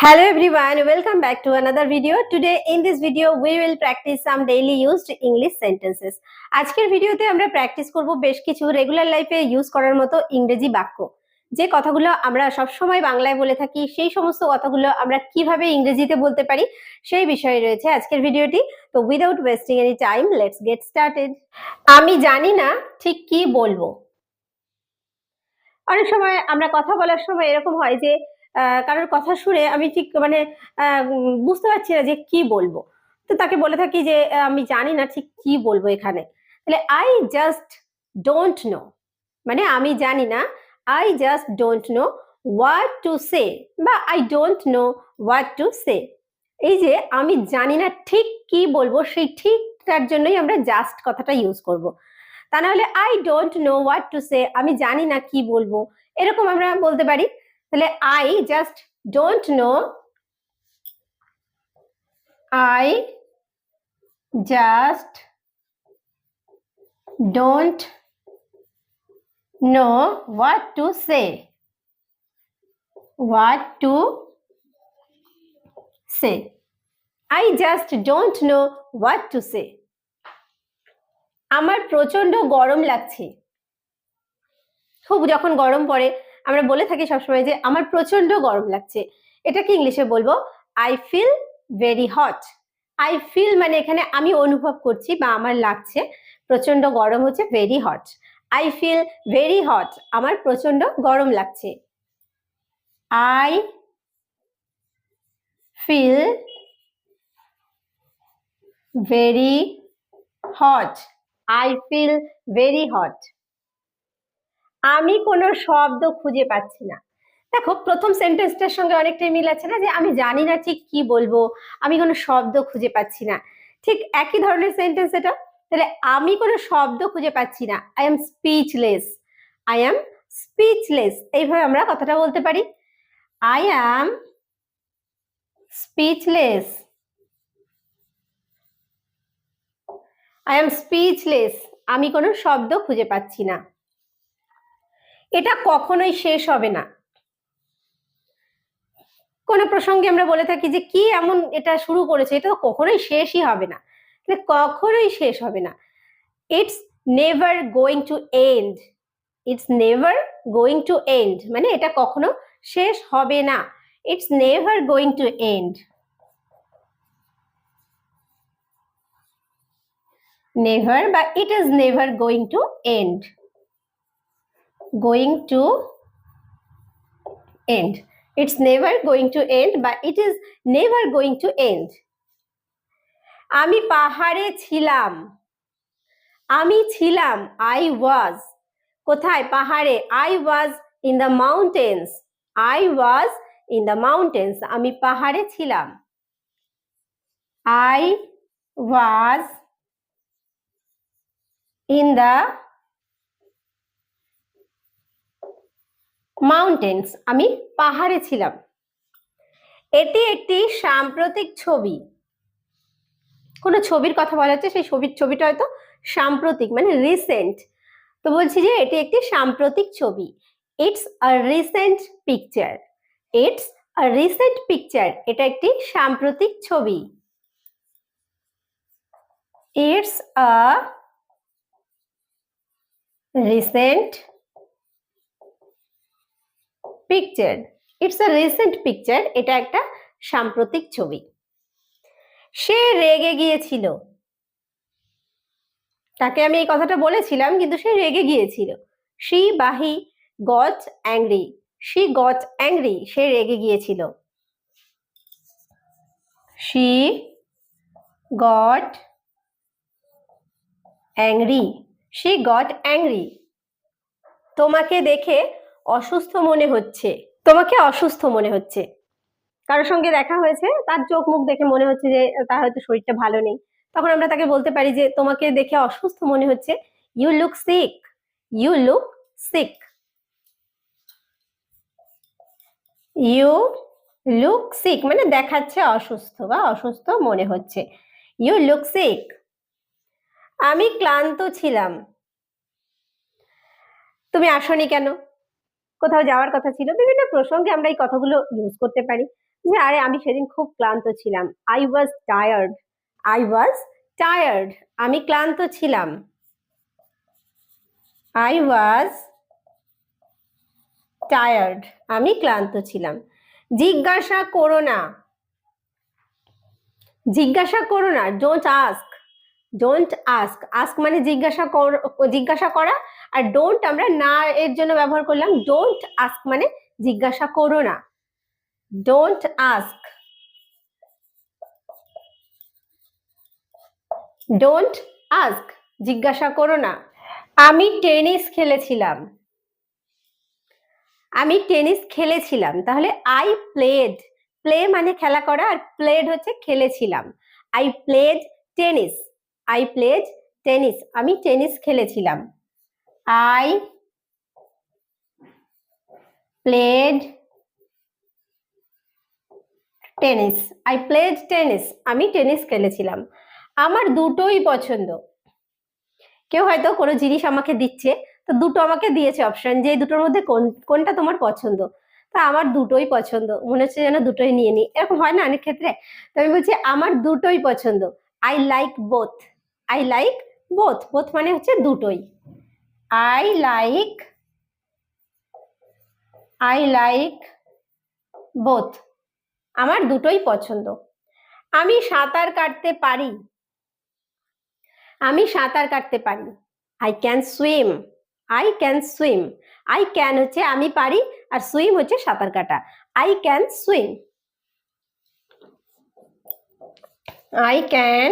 Hello everyone, welcome back to another video. Today in this video we will practice some daily used English sentences. আজকের ভিডিওতে আমরা practice করব বেশ কিছু regular লাইফে ইউজ করার মতো ইংরেজি বাক্য। যে কথাগুলো আমরা সব সময় বাংলায় বলে থাকি সেই সমস্ত কথাগুলো আমরা কিভাবে ইংরেজিতে বলতে পারি সেই বিষয়ে রয়েছে আজকের ভিডিওটি। তো without wasting any time let's get started. আমি জানি না ঠিক কি বলবো। অনেক সময় আমরা কথা বলার সময় এরকম হয় যে কারোর কথা শুনে আমি ঠিক বুঝতে পারছি না যে কি বলবো। তো তাকে বলে থাকি যে আমি জানি না ঠিক কি বলবো এখানে। তাহলে আই জাস্ট ডোন্ট নো, মানে আমি জানি না, I just don't know what to say, বা I don't know what to say. এই যে আমি জানি না ঠিক কি বলবো, সেই ঠিকটার জন্যই আমরা জাস্ট কথাটা ইউজ করব। তা না হলে I don't know what to সে, আমি জানি না কি বলবো, এরকম আমরা বলতে পারি। তাহলে I just don't no, I just don't know what to say, what to say, I just don't know what to সে। আমার প্রচন্ড গরম লাগছে। খুব যখন গরম পড়ে আমরা বলে থাকি সবসময় যে আমার প্রচন্ড গরম লাগছে। এটাকে ইংলিশে বলবো I feel very hot. I feel মানে এখানে আমি অনুভব করছি বা আমার লাগছে, প্রচন্ড গরম হচ্ছে very hot. I feel very hot, আমার প্রচন্ড গরম লাগছে। I feel very hot, I feel very hot. আমি কোনো শব্দ খুঁজে পাচ্ছি না। দেখো প্রথম সেন্টেন্সটার সঙ্গে অনেকটাই মিল আছে না, যে আমি জানি না ঠিক কি বলবো, আমি কোনো শব্দ খুঁজে পাচ্ছি না। ঠিক একই ধরনের সেন্টেন্স এটা। তাহলে আমি কোনো শব্দ খুঁজে পাচ্ছি না, I am speechless, I am speechless, এইভাবে আমরা কথাটা বলতে পারি। I am speechless, I am speechless, আমি কোনো শব্দ খুঁজে পাচ্ছি না। এটা কখনোই শেষ হবে না। কোন প্রসঙ্গে আমরা বলে থাকি যে কি এমন এটা শুরু করেছে, এটা তো কখনোই শেষই হবে না। তাহলে কখনোই শেষ হবে না। It's never going to end, it's never going to end মানে এটা কখনো শেষ হবে না। It's never going to end, never বা it is never going to end, going to end, it's never going to end বা it is never going to end. আমি পাহাড়ে ছিলাম, আমি ছিলাম, আই ওয়াজ, কোথায়? পাহাড়ে। I was in the mountains, I was in the mountains, আমি পাহাড়ে ছিলাম। I was in the mountains, আমি পাহাড়ে ছিলাম। এটি একটি সাম্প্রতিক ছবি। কোনো ছবির কথা বলা হচ্ছে, সেই ছবিটা হয়তো সাম্প্রতিক মানে রিসেন্ট। তো বলছি যে এটি একটি সাম্প্রতিক ছবি। It's a recent picture, it's a recent picture, এটা একটি সাম্প্রতিক ছবি। It's a recent picture, it's a recent picture, এটা একটা সাম্প্রতিক ছবি। সে রেগে গিয়েছিল, তাকে আমি এই কথাটা বলেছিলাম কিন্তু সে রেগে গিয়েছিল। শি বা he got angry, she got angry, সে রেগে গিয়েছিল। She got angry, she got angry. তোমাকে দেখে অসুস্থ মনে হচ্ছে, তোমাকে অসুস্থ মনে হচ্ছে। কারোর সঙ্গে দেখা হয়েছে, তার চোখ মুখ দেখে মনে হচ্ছে যে তার হয়তো শরীরটা ভালো নেই, তখন আমরা তাকে বলতে পারি যে তোমাকে দেখে অসুস্থ মনে হচ্ছে, you look sick, you look sick, you look sick মানে দেখাচ্ছে অসুস্থ বা অসুস্থ মনে হচ্ছে, ইউ লুক সিক। আমি ক্লান্ত ছিলাম, তুমি আসোনি কেন? কোথাও যাওয়ার কথা ছিল। বিভিন্ন প্রসঙ্গে আমরা এই কথাগুলো ইউজ করতে পারি। যে আরে আমি সেদিন খুব ক্লান্ত ছিলাম, I was tired. I was tired, আমি ক্লান্ত ছিলাম। আই ওয়াজ টায়ার্ড, আমি ক্লান্ত ছিলাম। জিজ্ঞাসা করো না, জিজ্ঞাসা করো না, don't ask. Don't ask, ask মানে জিজ্ঞাসা করা। আর ডোন্ট আমরা না এর জন্য ব্যবহার করলাম। ডোন্ট আস্ক মানে জিজ্ঞাসা করো না। ডোন্ট আস্ক, ডোন্ট আস্ক, জিজ্ঞাসা করো না। আমি টেনিস খেলেছিলাম, আমি টেনিস খেলেছিলাম, তাহলে আই প্লেড। প্লে মানে খেলা করা, আর প্লেড হচ্ছে খেলেছিলাম। I played tennis, I played tennis, আমি টেনিস খেলেছিলাম। I played tennis, I played tennis, আমি টেনিস খেলেছিলাম। আমার দুটোই পছন্দ। কেউ হয়তো কোনো জিনিস আমাকে দিচ্ছে, তো দুটো আমাকে দিয়েছে অপশন, যে এই দুটোর মধ্যে কোনটা তোমার পছন্দ। তা আমার দুটোই পছন্দ, মনে হচ্ছে যেন দুটোই নিয়ে নিই, এরকম হয় না অনেক ক্ষেত্রে। তো আমি বলছি আমার দুটোই পছন্দ। I like both, I like both, both মানে হচ্ছে দুটোই। I like, I like both, আমার দুটোই পছন্দ। আমি সাঁতার কাটতে পারি, আমি সাঁতার কাটতে পারি। I can swim, I can swim. I can হচ্ছে আমি পারি, আর সুইম হচ্ছে সাঁতার কাটা। I can swim, I can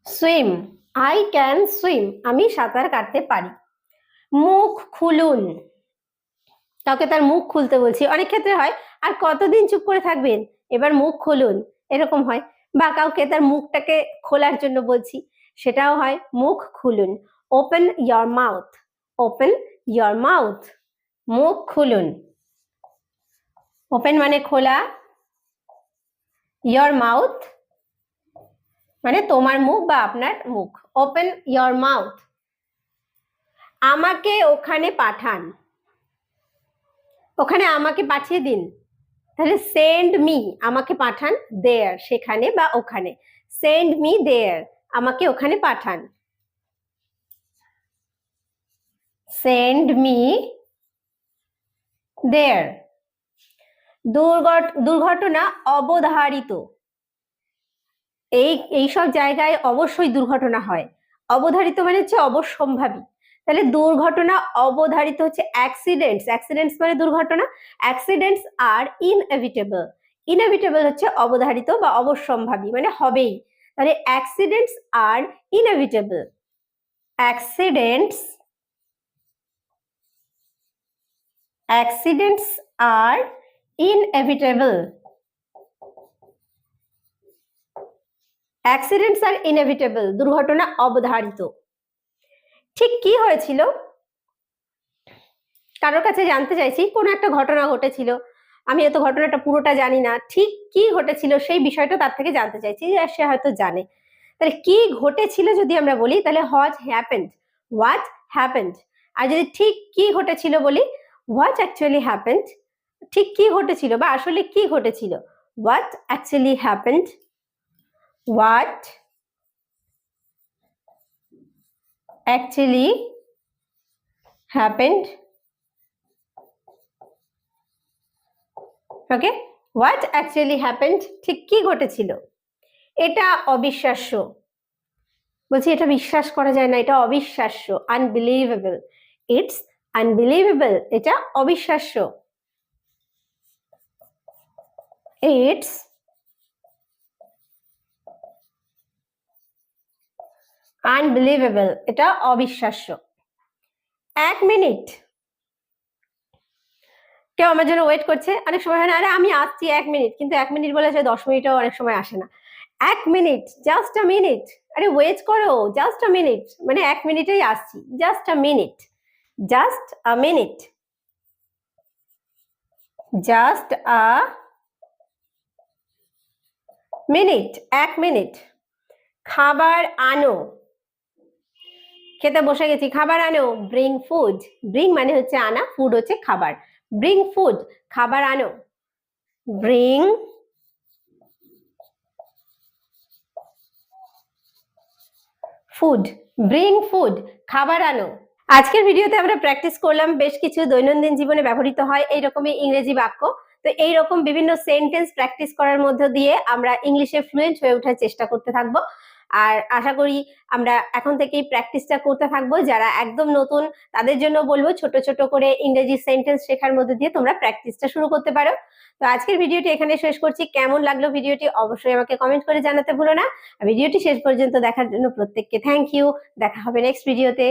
swim, I can swim, আমি সাঁতার কাটতে পারি। মুখ খুলুন, কাউকে তার মুখ খুলতে বলছি, অনেক ক্ষেত্রে হয় আর কতদিন চুপ করে থাকবেন, এবার মুখ খুলুন, এরকম হয়। বা কাউকে তার মুখটাকে খোলার জন্য বলছি, সেটাও হয় মুখ খুলুন। Open your mouth, open your mouth, মুখ খুলুন। ওপেন মানে খোলা, ইয়োর মাউথ মানে তোমার মুখ বা আপনার মুখ। Open your mouth. আমাকে ওখানে পাঠান, ওখানে আমাকে পাঠিয়ে দিন, তাহলে সেন্ড মি, আমাকে পাঠান, দেয়ার সেখানে বা ওখানে। সেন্ড মি দেয়ার, আমাকে ওখানে পাঠান। সেন্ড মি দেয়ার। দুর্ঘটনা অবধারিত, এইসব জায়গায় অবশ্যই দুর্ঘটনা হয়। অবধারিত মানে হচ্ছে অবশ্যম্ভাবী, তাহলে দুর্ঘটনা অবধারিত হচ্ছে অ্যাক্সিডেন্টস। অ্যাক্সিডেন্টস মানে দুর্ঘটনা, অ্যাক্সিডেন্টস আর ইনএভিটেবল। ইনএভিটেবল হচ্ছে অবধারিত বা অবশ্যম্ভাবী মানে হবেই, তাহলে অ্যাক্সিডেন্টস আর ইনএভিটেবল। অ্যাক্সিডেন্টস, অ্যাক্সিডেন্টস আর ইনএভিটেবল। অ্যাক্সিডেন্টস আর ইনএভিটেবল, দুর্ঘটনা অবধারিত। ঠিক কি হয়েছিল, কারোর কাছে জানতে চাইছি, কোনো একটা ঘটনা ঘটেছিল, আমি হয়তো ঘটনাটা পুরোটা জানি না, ঠিক কি ঘটেছিল সেই বিষয়টা তার থেকে জানতে চাইছি, যে সে হয়তো জানে। তাহলে কি ঘটেছিল যদি আমরা বলি, তাহলে হোয়াট হ্যাপেন্ড, হোয়াট হ্যাপেন্ড। আর যদি ঠিক কি ঘটেছিল বলি, হোয়াট অ্যাকচুয়ালি হ্যাপেন্ড, ঠিক কি ঘটেছিল বা আসলে কি ঘটেছিল, what actually happened, what actually happened. Okay, what actually happened, ঠিক কি ঘটেছিল। এটা অবিশ্বাস্য, বলছি এটা বিশ্বাস করা যায় না, এটা অবিশ্বাস্য, আনবিলিভেবল। ইটস আনবিলিভেবল, এটা অবিশ্বাস্য। ইটস আনবিলিভেবল, এটা অবিশ্বাস্য। 1 মিনিট, কেউ আমার জন্য ওয়েট করছে, অনেক সময় হয় না, আরে আমি আসছি 1 মিনিট, কিন্তু 1 মিনিট বলে সে 10 মিনিটও অনেক সময় আসে না। 1 মিনিট, জাস্ট আ মিনিট, আরে ওয়েট করো, জাস্ট আ মিনিট, মানে 1 মিনিটেই আসছি, just a minute, just a minute, just a minute, 1 minute. খাবার আনো, খেতে বসে গেছি, খাবার আনো, ব্রিং ফুড। ব্রিং মানে হচ্ছে আনা, ফুড হচ্ছে খাবার। ব্রিং ফুড, খাবার আনো। ব্রিং ফুড, ব্রিং ফুড, খাবার আনো। আজকের ভিডিওতে আমরা প্র্যাকটিস করলাম বেশ কিছু দৈনন্দিন জীবনে ব্যবহৃত হয় এইরকমই ইংরেজি বাক্য। তো এইরকম বিভিন্ন সেন্টেন্স প্র্যাকটিস করার মধ্য দিয়ে আমরা ইংলিশে ফ্লুয়েন্ট হয়ে ওঠার চেষ্টা করতে থাকবো। আর আশা করি আমরা এখন থেকেই প্র্যাকটিসটা করতে থাকবো। যারা একদম নতুন তাদের জন্য বলবো ছোট ছোট করে ইংরেজি সেন্টেন্স শেখার মধ্যে দিয়ে তোমরা প্র্যাকটিসটা শুরু করতে পারো। তো আজকের ভিডিওটি এখানে শেষ করছি। কেমন লাগলো ভিডিওটি অবশ্যই আমাকে কমেন্ট করে জানাতে ভুলো না। ভিডিওটি শেষ পর্যন্ত দেখার জন্য প্রত্যেককে থ্যাংক ইউ। দেখা হবে নেক্সট ভিডিওতে।